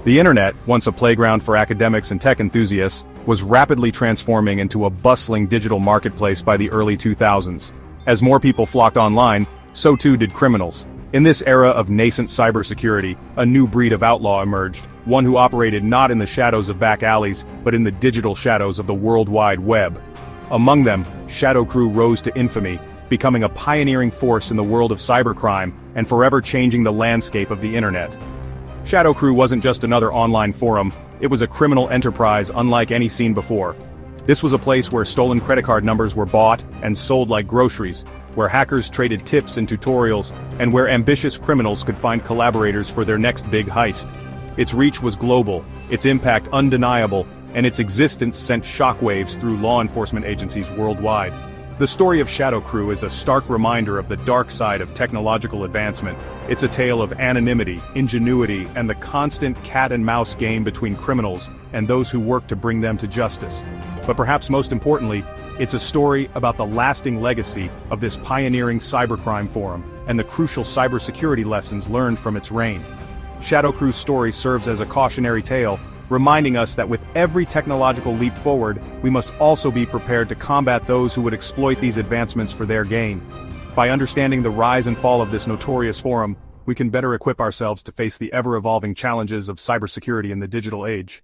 The internet, once a playground for academics and tech enthusiasts, was rapidly transforming into a bustling digital marketplace by the early 2000s. As more people flocked online, so too did criminals. In this era of nascent cybersecurity, a new breed of outlaw emerged, one who operated not in the shadows of back alleys, but in the digital shadows of the World Wide Web. Among them, ShadowCrew rose to infamy, becoming a pioneering force in the world of cybercrime and forever changing the landscape of the internet. ShadowCrew wasn't just another online forum, it was a criminal enterprise unlike any seen before. This was a place where stolen credit card numbers were bought and sold like groceries, where hackers traded tips and tutorials, and where ambitious criminals could find collaborators for their next big heist. Its reach was global, its impact undeniable, and its existence sent shockwaves through law enforcement agencies worldwide. The story of ShadowCrew is a stark reminder of the dark side of technological advancement. It's a tale of anonymity, ingenuity, and the constant cat-and-mouse game between criminals and those who work to bring them to justice. But perhaps most importantly, it's a story about the lasting legacy of this pioneering cybercrime forum and the crucial cybersecurity lessons learned from its reign. ShadowCrew's story serves as a cautionary tale, reminding us that with every technological leap forward, we must also be prepared to combat those who would exploit these advancements for their gain. By understanding the rise and fall of this notorious forum, we can better equip ourselves to face the ever-evolving challenges of cybersecurity in the digital age.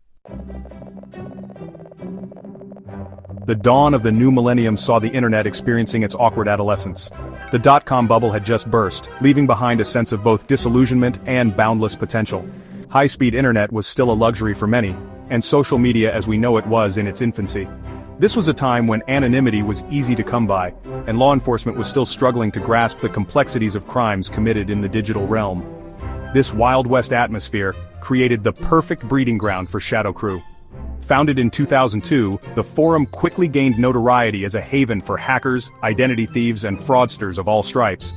The dawn of the new millennium saw the internet experiencing its awkward adolescence. The dot-com bubble had just burst, leaving behind a sense of both disillusionment and boundless potential. High-speed internet was still a luxury for many, and social media as we know it was in its infancy. This was a time when anonymity was easy to come by, and law enforcement was still struggling to grasp the complexities of crimes committed in the digital realm. This Wild West atmosphere created the perfect breeding ground for ShadowCrew. Founded in 2002, the forum quickly gained notoriety as a haven for hackers, identity thieves, and fraudsters of all stripes.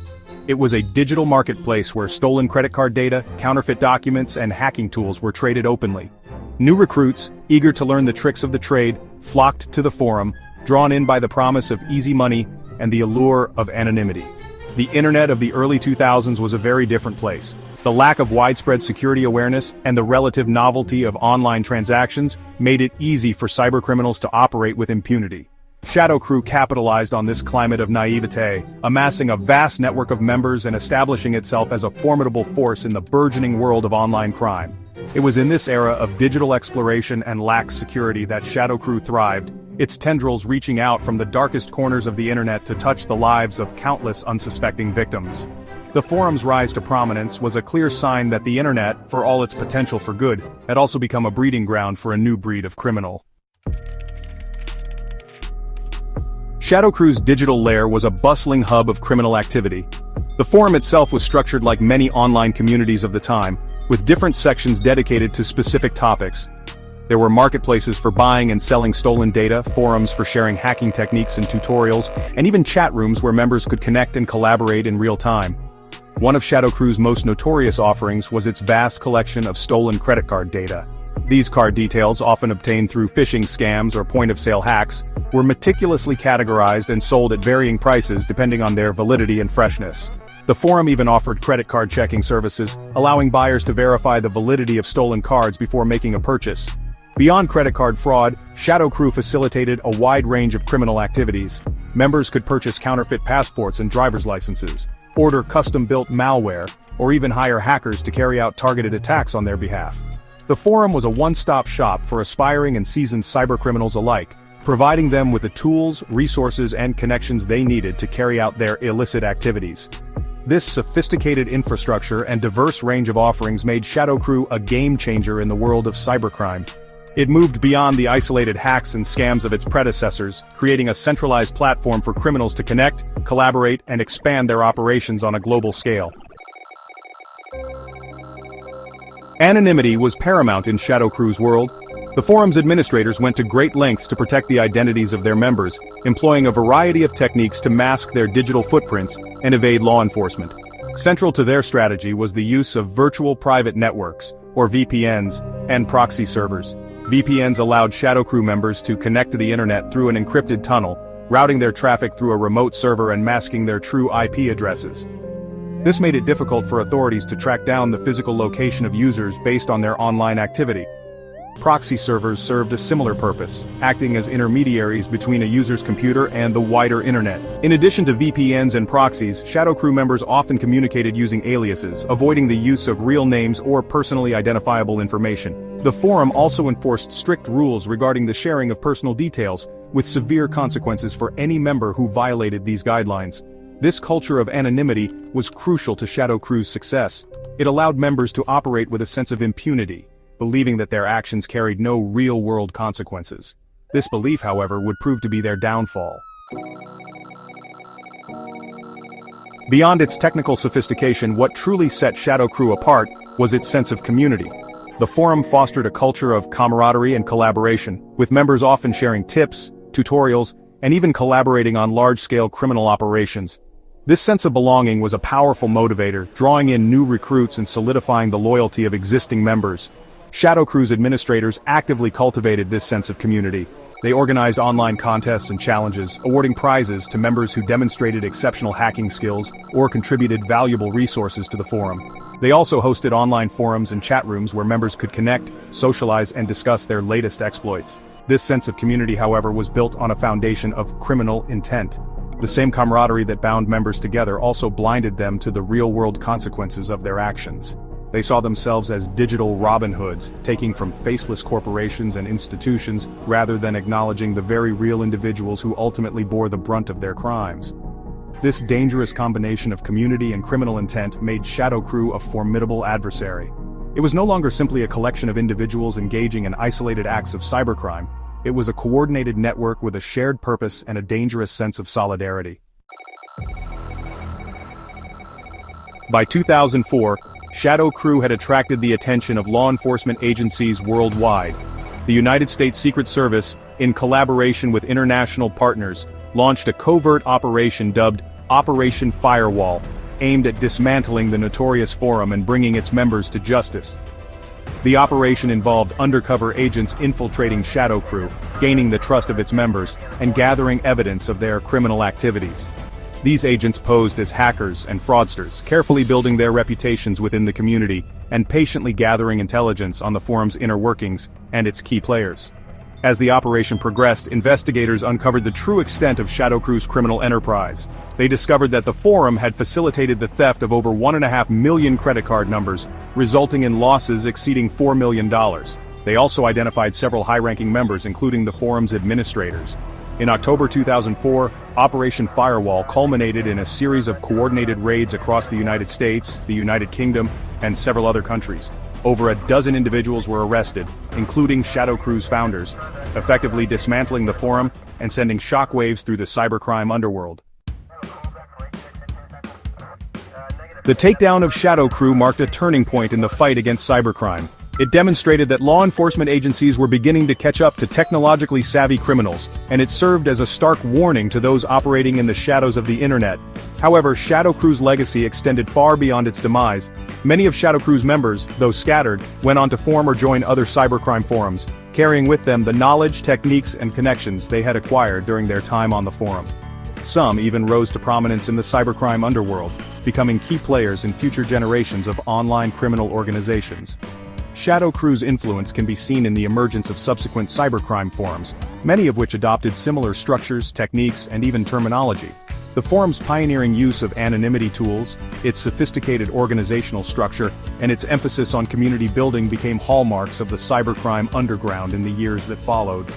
It was a digital marketplace where stolen credit card data, counterfeit documents, and hacking tools were traded openly. New recruits, eager to learn the tricks of the trade, flocked to the forum, drawn in by the promise of easy money and the allure of anonymity. The internet of the early 2000s was a very different place. The lack of widespread security awareness and the relative novelty of online transactions made it easy for cybercriminals to operate with impunity. ShadowCrew capitalized on this climate of naivete, amassing a vast network of members and establishing itself as a formidable force in the burgeoning world of online crime. It was in this era of digital exploration and lax security that ShadowCrew thrived, its tendrils reaching out from the darkest corners of the internet to touch the lives of countless unsuspecting victims. The forum's rise to prominence was a clear sign that the internet, for all its potential for good, had also become a breeding ground for a new breed of criminal. ShadowCrew's digital lair was a bustling hub of criminal activity. The forum itself was structured like many online communities of the time, with different sections dedicated to specific topics. There were marketplaces for buying and selling stolen data, forums for sharing hacking techniques and tutorials, and even chat rooms where members could connect and collaborate in real time. One of ShadowCrew's most notorious offerings was its vast collection of stolen credit card data. These card details, often obtained through phishing scams or point-of-sale hacks, were meticulously categorized and sold at varying prices depending on their validity and freshness. The forum even offered credit card checking services, allowing buyers to verify the validity of stolen cards before making a purchase. Beyond credit card fraud, ShadowCrew facilitated a wide range of criminal activities. Members could purchase counterfeit passports and driver's licenses, order custom-built malware, or even hire hackers to carry out targeted attacks on their behalf. The forum was a one-stop shop for aspiring and seasoned cybercriminals alike, providing them with the tools, resources, and connections they needed to carry out their illicit activities. This sophisticated infrastructure and diverse range of offerings made ShadowCrew a game-changer in the world of cybercrime. It moved beyond the isolated hacks and scams of its predecessors, creating a centralized platform for criminals to connect, collaborate, and expand their operations on a global scale. Anonymity was paramount in ShadowCrew's world. The forum's administrators went to great lengths to protect the identities of their members, employing a variety of techniques to mask their digital footprints and evade law enforcement. Central to their strategy was the use of virtual private networks, or VPNs, and proxy servers. VPNs allowed ShadowCrew members to connect to the internet through an encrypted tunnel, routing their traffic through a remote server and masking their true IP addresses. This made it difficult for authorities to track down the physical location of users based on their online activity. Proxy servers served a similar purpose, acting as intermediaries between a user's computer and the wider internet. In addition to VPNs and proxies, ShadowCrew members often communicated using aliases, avoiding the use of real names or personally identifiable information. The forum also enforced strict rules regarding the sharing of personal details, with severe consequences for any member who violated these guidelines. This culture of anonymity was crucial to ShadowCrew's success. It allowed members to operate with a sense of impunity, believing that their actions carried no real-world consequences. This belief, however, would prove to be their downfall. Beyond its technical sophistication, what truly set ShadowCrew apart was its sense of community. The forum fostered a culture of camaraderie and collaboration, with members often sharing tips, tutorials, and even collaborating on large-scale criminal operations. This sense of belonging was a powerful motivator, drawing in new recruits and solidifying the loyalty of existing members. ShadowCrew's administrators actively cultivated this sense of community. They organized online contests and challenges, awarding prizes to members who demonstrated exceptional hacking skills or contributed valuable resources to the forum. They also hosted online forums and chat rooms where members could connect, socialize, and discuss their latest exploits. This sense of community, however, was built on a foundation of criminal intent. The same camaraderie that bound members together also blinded them to the real-world consequences of their actions. They saw themselves as digital Robin Hoods, taking from faceless corporations and institutions rather than acknowledging the very real individuals who ultimately bore the brunt of their crimes. This dangerous combination of community and criminal intent made ShadowCrew a formidable adversary. It was no longer simply a collection of individuals engaging in isolated acts of cybercrime. It was a coordinated network with a shared purpose and a dangerous sense of solidarity. By 2004, ShadowCrew had attracted the attention of law enforcement agencies worldwide. The United States Secret Service, in collaboration with international partners, launched a covert operation dubbed Operation Firewall, aimed at dismantling the notorious forum and bringing its members to justice. The operation involved undercover agents infiltrating ShadowCrew, gaining the trust of its members, and gathering evidence of their criminal activities. These agents posed as hackers and fraudsters, carefully building their reputations within the community and patiently gathering intelligence on the forum's inner workings and its key players. As the operation progressed, investigators uncovered the true extent of ShadowCrew's criminal enterprise. They discovered that the forum had facilitated the theft of over 1.5 million credit card numbers, resulting in losses exceeding $4 million. They also identified several high-ranking members, including the forum's administrators. In October 2004, Operation Firewall culminated in a series of coordinated raids across the United States, the United Kingdom, and several other countries. Over a dozen individuals were arrested, including ShadowCrew's founders, effectively dismantling the forum and sending shockwaves through the cybercrime underworld. The takedown of ShadowCrew marked a turning point in the fight against cybercrime. It demonstrated that law enforcement agencies were beginning to catch up to technologically savvy criminals, and it served as a stark warning to those operating in the shadows of the internet. However, ShadowCrew's legacy extended far beyond its demise. Many of ShadowCrew's members, though scattered, went on to form or join other cybercrime forums, carrying with them the knowledge, techniques, and connections they had acquired during their time on the forum. Some even rose to prominence in the cybercrime underworld, becoming key players in future generations of online criminal organizations. ShadowCrew's influence can be seen in the emergence of subsequent cybercrime forums, many of which adopted similar structures, techniques, and even terminology. The forum's pioneering use of anonymity tools, its sophisticated organizational structure, and its emphasis on community building became hallmarks of the cybercrime underground in the years that followed.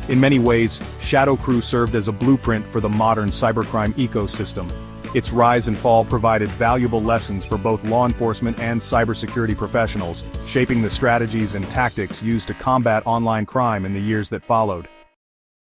In many ways, ShadowCrew served as a blueprint for the modern cybercrime ecosystem. Its rise and fall provided valuable lessons for both law enforcement and cybersecurity professionals, shaping the strategies and tactics used to combat online crime in the years that followed.